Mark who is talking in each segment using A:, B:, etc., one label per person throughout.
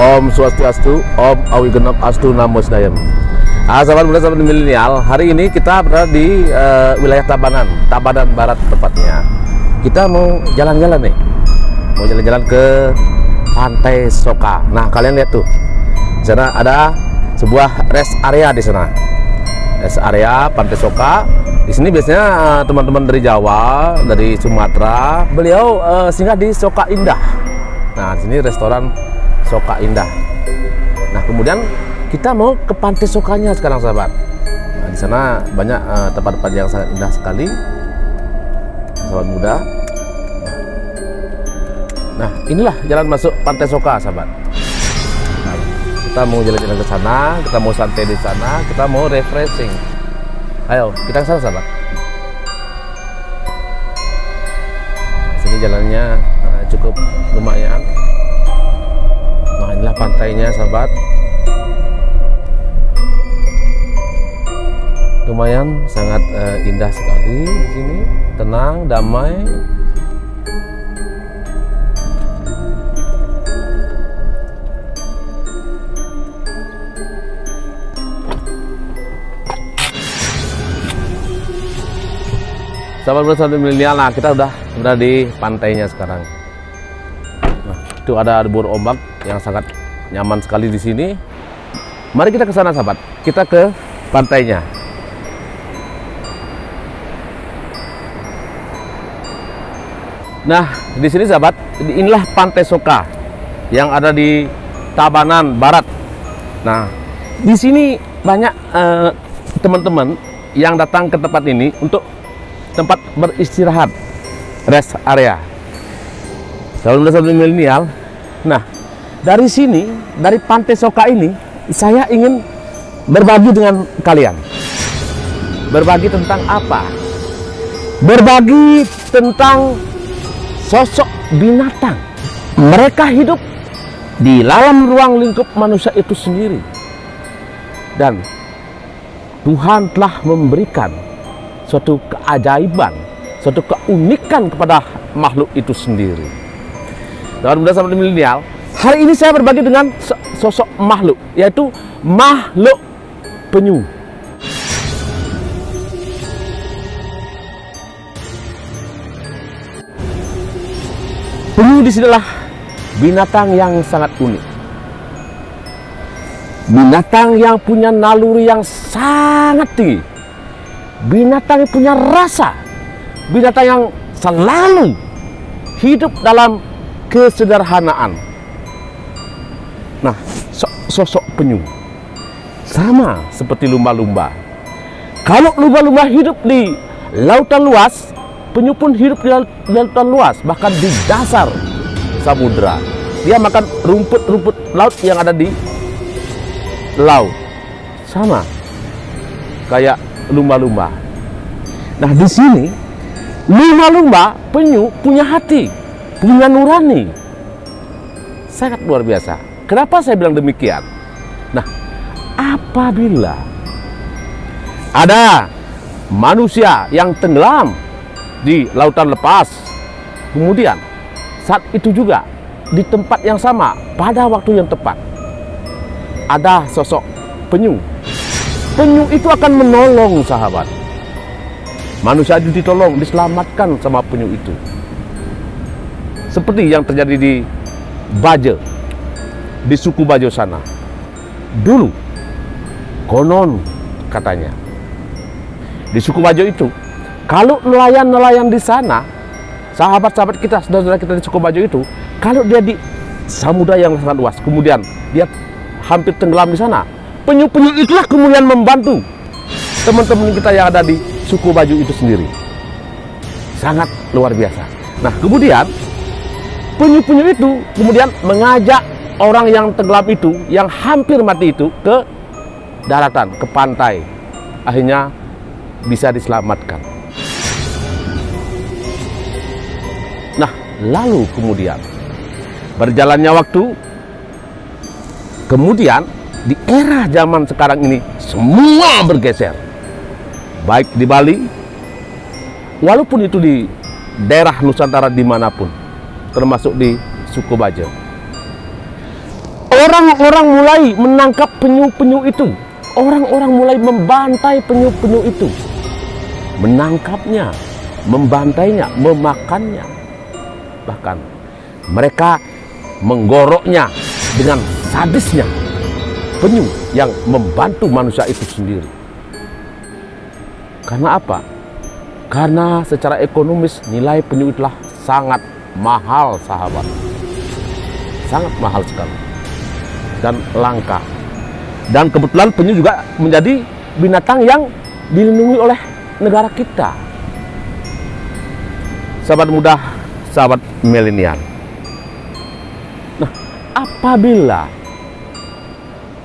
A: Om Swastiastu, Om Awigenap Astu Namo Buddhaya. Sahabat muda, sahabat milenial, hari ini kita berada di wilayah Tabanan Barat tepatnya. Kita mau jalan-jalan nih, mau jalan-jalan ke Pantai Soka. Nah, kalian lihat tuh, di sana ada sebuah rest area di sana. Rest area Pantai Soka. Di sini biasanya teman-teman dari Jawa, dari Sumatera, beliau singgah di Soka Indah. Nah, di sini restoran Soka Indah. Nah, kemudian kita mau ke Pantai Sokanya sekarang, sahabat. Nah, di sana banyak tempat-tempat yang sangat indah sekali, sahabat muda. Nah, inilah jalan masuk Pantai Soka, sahabat. Nah, kita mau jalan-jalan ke sana, kita mau santai di sana, kita mau refreshing. Ayo, kita ke sana, sahabat. Nah, sini jalannya cukup lumayan. Nah, inilah pantainya, sahabat. Lumayan sangat indah sekali di sini, tenang, damai. Sahabat milenial, nah kita udah berada di pantainya sekarang. Nah, itu ada debur ombak yang sangat nyaman sekali di sini. Mari kita ke sana, sahabat. Kita ke pantainya. Nah, di sini, sahabat, inilah Pantai Soka yang ada di Tabanan Barat. Nah, di sini banyak teman-teman yang datang ke tempat ini untuk tempat beristirahat, rest area. Sahabat milenial. Nah, dari sini, dari Pantai Soka ini, saya ingin berbagi dengan kalian. Berbagi tentang apa? Berbagi tentang sosok binatang. Mereka hidup di dalam ruang lingkup manusia itu sendiri. Dan Tuhan telah memberikan suatu keajaiban, suatu keunikan kepada makhluk itu sendiri. Sahabat muda, sahabat milenial, hari ini saya berbagi dengan sosok makhluk, yaitu makhluk penyu. Penyu di sinilah binatang yang sangat unik. Binatang yang punya naluri yang sangat tinggi. Binatang yang punya rasa. Binatang yang selalu hidup dalam kesederhanaan. Nah, sosok penyu sama seperti lumba-lumba. Kalau lumba-lumba hidup di lautan luas, penyu pun hidup di lautan luas, bahkan di dasar samudera. Dia makan rumput-rumput laut yang ada di laut. Sama kayak lumba-lumba. Nah, di sini lumba-lumba, penyu punya hati, punya nurani. Sangat luar biasa. Kenapa saya bilang demikian? Nah, apabila ada manusia yang tenggelam di lautan lepas, kemudian saat itu juga di tempat yang sama pada waktu yang tepat ada sosok penyu. Penyu itu akan menolong, sahabat. Manusia itu ditolong, diselamatkan sama penyu itu. Seperti yang terjadi di Bajo, di suku Bajo sana. Dulu konon katanya di suku Bajo itu, kalau nelayan-nelayan di sana, sahabat-sahabat kita, saudara-saudara kita di suku Bajo itu, kalau dia di samudra yang sangat luas, kemudian dia hampir tenggelam di sana, penyu-penyu itulah kemudian membantu teman-teman kita yang ada di suku Bajo itu sendiri. Sangat luar biasa. Nah, kemudian penyu-penyu itu kemudian mengajak orang yang tenggelam itu, yang hampir mati itu, ke daratan, ke pantai. Akhirnya bisa diselamatkan. Nah, lalu kemudian berjalannya waktu, kemudian di era zaman sekarang ini semua bergeser. Baik di Bali, walaupun itu di daerah Nusantara dimanapun, termasuk di suku Bajo. orang-orang mulai menangkap penyu-penyu itu. Orang-orang mulai membantai penyu-penyu itu. Menangkapnya, membantainya, memakannya. Bahkan mereka menggoroknya dengan sadisnya. Penyu yang membantu manusia itu sendiri. Karena apa? Karena secara ekonomis nilai penyu itulah sangat mahal, sahabat. Sangat mahal sekali. Dan langka. Dan kebetulan penyu juga menjadi binatang yang dilindungi oleh negara kita. Sahabat muda, sahabat milenial. Nah, apabila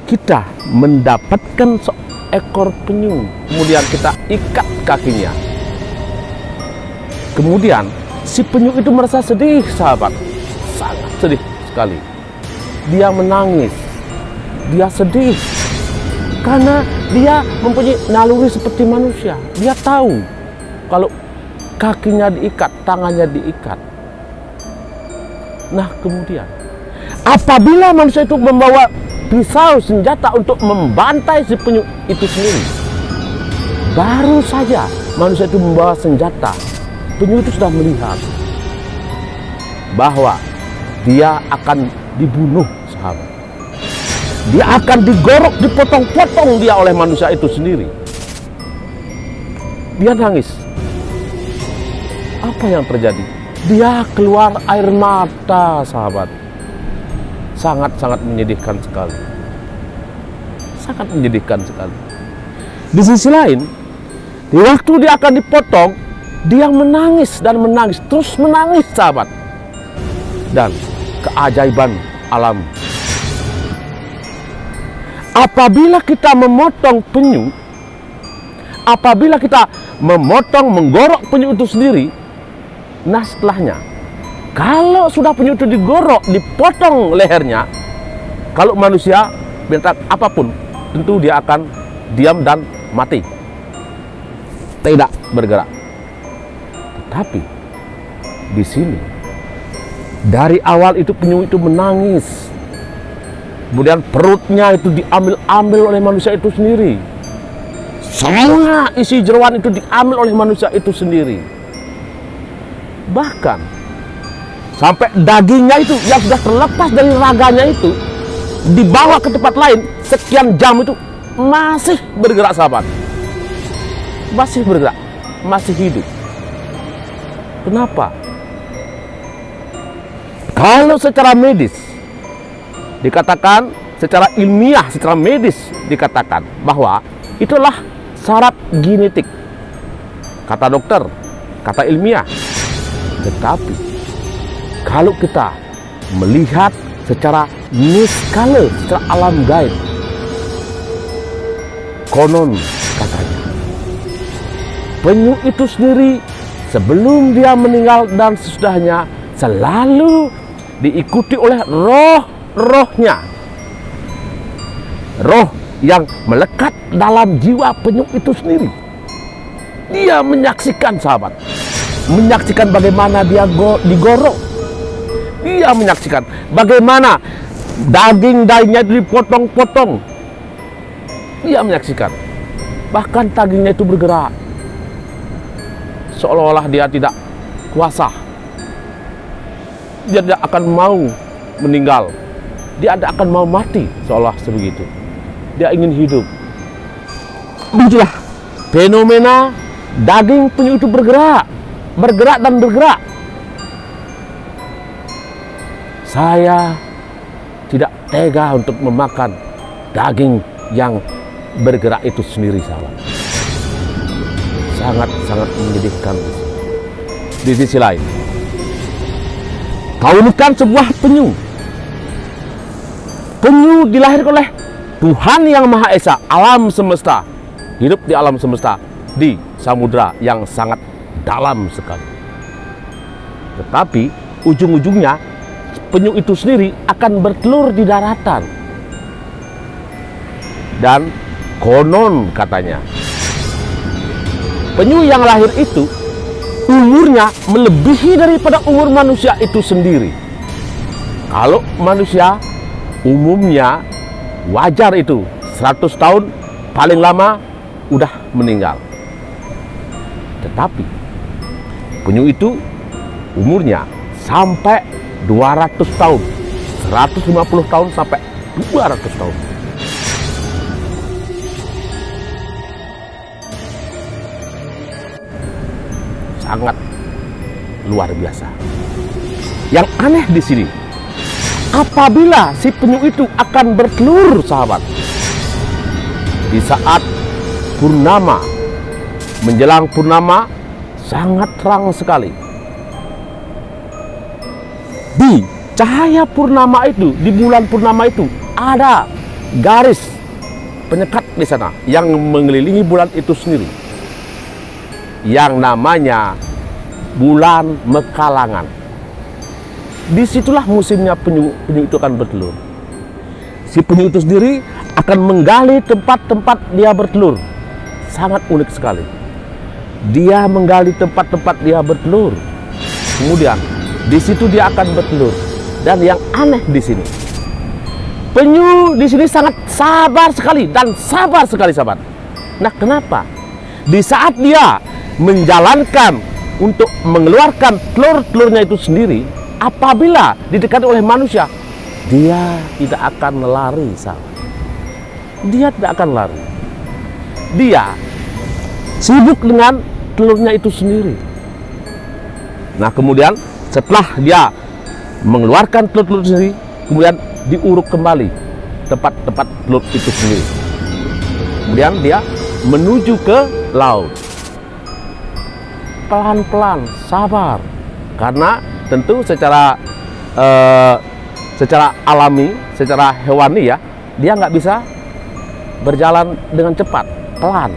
A: kita mendapatkan seekor penyu, kemudian kita ikat kakinya, kemudian si penyu itu merasa sedih, sahabat, sangat sedih sekali. Dia menangis, dia sedih, karena dia mempunyai naluri seperti manusia. Dia tahu kalau kakinya diikat, tangannya diikat. Nah, kemudian apabila manusia itu membawa pisau, senjata untuk membantai si penyu itu sendiri, baru saja manusia itu membawa senjata, penyu itu sudah melihat bahwa dia akan dibunuh, sahabat. Dia akan digorok, dipotong-potong dia oleh manusia itu sendiri. Dia nangis. Apa yang terjadi? Dia keluar air mata, sahabat. Sangat-sangat menyedihkan sekali. Sangat menyedihkan sekali. Di sisi lain, di waktu dia akan dipotong, dia menangis dan menangis, terus menangis, sahabat. Dan keajaiban alam. Apabila kita memotong penyu, apabila kita memotong, menggorok penyu itu sendiri, nah setelahnya, kalau sudah penyu itu digorok, dipotong lehernya, kalau manusia, binatang apapun, tentu dia akan diam dan mati. Tidak bergerak. Tetapi di sini, dari awal itu penyu itu menangis. Kemudian perutnya itu diambil-ambil oleh manusia itu sendiri. Semua isi jeroan itu diambil oleh manusia itu sendiri. Bahkan sampai dagingnya itu yang sudah terlepas dari raganya itu dibawa ke tempat lain, sekian jam itu masih bergerak, sahabat. Masih bergerak, masih hidup. Kenapa? Kalau secara medis dikatakan, secara ilmiah, secara medis dikatakan bahwa itulah syarat genetik, kata dokter, kata ilmiah. Tetapi kalau kita melihat secara niskala, secara alam gaib, konon katanya penyu itu sendiri sebelum dia meninggal dan sesudahnya selalu diikuti oleh rohnya, roh yang melekat dalam jiwa penyu itu sendiri. Dia menyaksikan, sahabat, menyaksikan bagaimana dia digorok. Dia menyaksikan bagaimana daging-dagingnya dipotong-potong. Dia menyaksikan, bahkan dagingnya itu bergerak, seolah-olah dia tidak kuasa. Dia tidak akan mau meninggal. Dia tidak akan mau mati, seolah sebegitu. Dia ingin hidup. Begitulah fenomena daging penyu itu bergerak, bergerak dan bergerak. Saya tidak tega untuk memakan daging yang bergerak itu sendiri, sahabat. Sangat-sangat menyedihkan. Di sisi lain, keunikan sebuah penyu. Penyu dilahirkan oleh Tuhan Yang Maha Esa, alam semesta, hidup di alam semesta, di samudra yang sangat dalam sekali. Tetapi ujung-ujungnya penyu itu sendiri akan bertelur di daratan. Dan konon katanya, penyu yang lahir itu umurnya melebihi daripada umur manusia itu sendiri. Kalau manusia umumnya wajar itu 100 tahun paling lama udah meninggal. Tetapi penyu itu umurnya sampai 200 tahun, 150 tahun sampai 200 tahun. Sangat luar biasa. Yang aneh di sini, apabila si penyu itu akan bertelur, sahabat, di saat purnama, menjelang purnama, sangat terang sekali. Di cahaya purnama itu, di bulan purnama itu, ada garis penyekat di sana yang mengelilingi bulan itu sendiri, yang namanya bulan Mekalangan. Disitulah musimnya penyu itu akan bertelur. Si penyu itu sendiri akan menggali tempat-tempat dia bertelur. Sangat unik sekali. Dia menggali tempat-tempat dia bertelur. Kemudian di situ dia akan bertelur. Dan yang aneh di sini, penyu di sini sangat sabar sekali dan sabar sekali, sahabat. Nah, kenapa? Di saat dia menjalankan untuk mengeluarkan telur-telurnya itu sendiri, apabila didekati oleh manusia, dia tidak akan lari, sahabat. Dia tidak akan lari. Dia sibuk dengan telurnya itu sendiri. Nah, kemudian setelah dia mengeluarkan telur-telur sendiri, kemudian diuruk kembali tempat-tempat telur itu sendiri. Kemudian dia menuju ke laut. Pelan-pelan, sabar. Karena tentu secara alami, secara hewani ya, dia nggak bisa berjalan dengan cepat, pelan.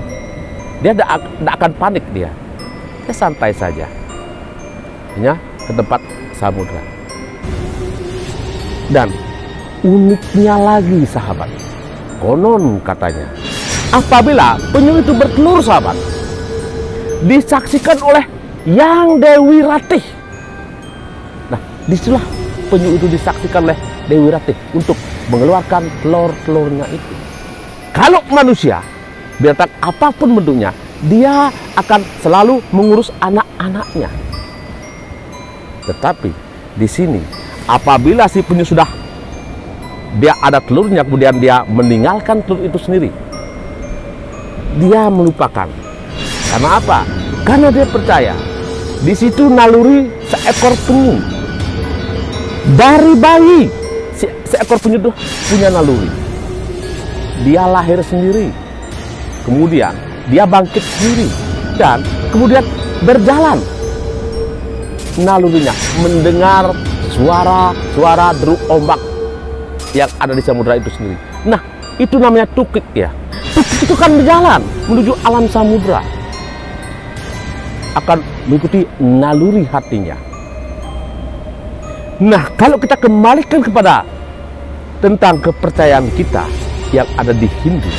A: Dia tidak akan panik, dia santai saja, hanya ke tempat samudra. Dan uniknya lagi, sahabat, konon katanya, apabila penyu itu bertelur, sahabat, disaksikan oleh Yang Dewi Ratih. Nah, disitulah penyu itu disaksikan oleh Dewi Ratih untuk mengeluarkan telur-telurnya itu. Kalau manusia, binatang apapun bentuknya, dia akan selalu mengurus anak-anaknya. Tetapi di sini, apabila si penyu sudah dia ada telurnya, kemudian dia meninggalkan telur itu sendiri, dia melupakan. Karena apa? Karena dia percaya di situ naluri seekor penyu. Dari bayi, seekor penyu itu punya naluri. Dia lahir sendiri, kemudian dia bangkit sendiri, dan kemudian berjalan. Nalurinya mendengar suara deru ombak yang ada di samudra itu sendiri. Nah, itu namanya tukik ya. Tukik itu kan berjalan menuju alam samudra, akan mengikuti naluri hatinya. Nah, kalau kita kembalikan kepada tentang kepercayaan kita yang ada di Hindu,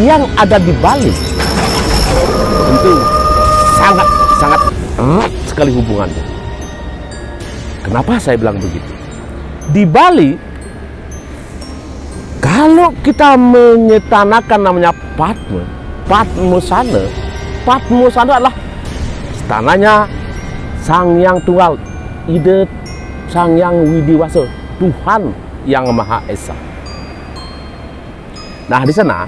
A: yang ada di Bali, tentu sangat erat sekali hubungannya. Kenapa saya bilang begitu? Di Bali, kalau kita menyetanakan namanya Padmosana adalah istananya Sang Yang Tunggal, Ide Sang Yang Widiwasa, Tuhan yang Maha Esa. Nah, di sana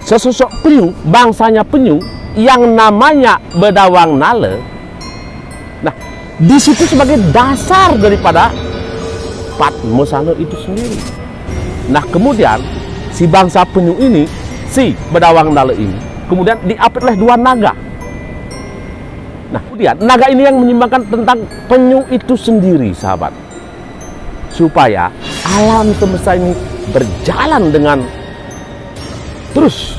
A: sesosok penyu, bangsanya penyu yang namanya Bedawang Nala. Nah, di situ sebagai dasar daripada Padmosana itu sendiri. Nah, kemudian si bangsa penyu ini, si Bedawang Nala ini, kemudian diapit oleh dua naga. Nah, kemudian naga ini yang menyimbangkan tentang penyu itu sendiri, sahabat, supaya alam semesta ini berjalan dengan terus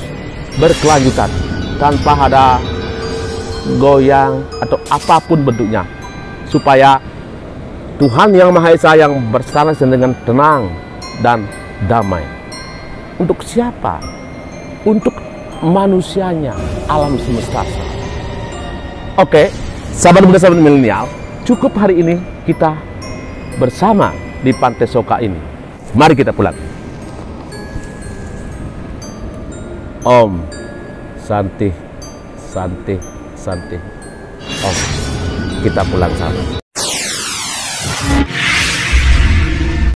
A: berkelanjutan tanpa ada goyang atau apapun bentuknya, supaya Tuhan yang Maha Esa yang bersama dengan tenang dan damai. Untuk siapa? Untuk manusianya, alam semesta. Oke, sahabat muda, sahabat milenial, cukup hari ini kita bersama di Pantai Soka ini. Mari kita pulang. Om Santi, Santi, Santi. Om, kita pulang sama.